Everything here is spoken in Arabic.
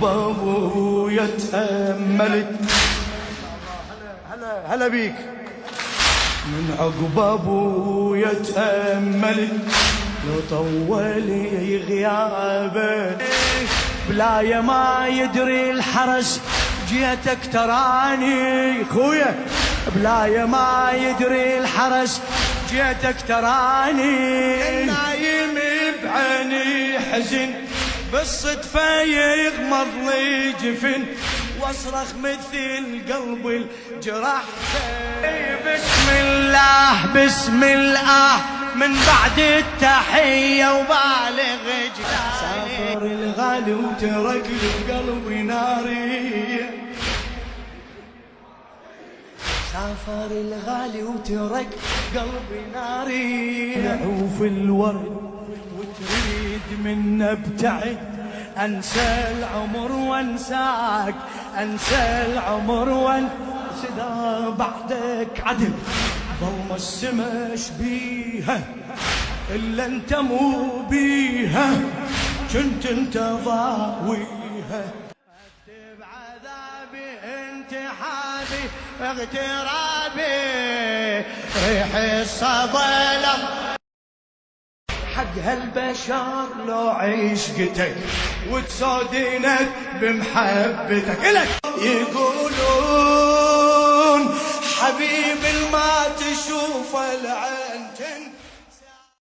بابو يتأملت هلا بيك من عقب ابو يتأملت لو طول غيابه بلايا ما يدري الحرس جيتك تراني خويا بلايا ما يدري الحرس جيتك تراني نايم بعيني حزن بالصدفة يغمض لي جفن واصرخ مثل قلب الجرح بسم الله بسم الله من بعد التحية وبالغ جلالي سافر الغالي وترك القلب ناري سافر الغالي وترك قلبي ناري يعوف الورد وتريد من ابتعد انسى العمر وانساك انسى العمر وانسى بعدك عدل ظلم السما شبيها الا انت مو بيها كنت انت ضاويها اكتب عذابي انتحابي اغترابي ريح الصدى حق هالبشر لو عشقتك وتسودينك بمحبتك لك يقولون حبيب ما تشوف العين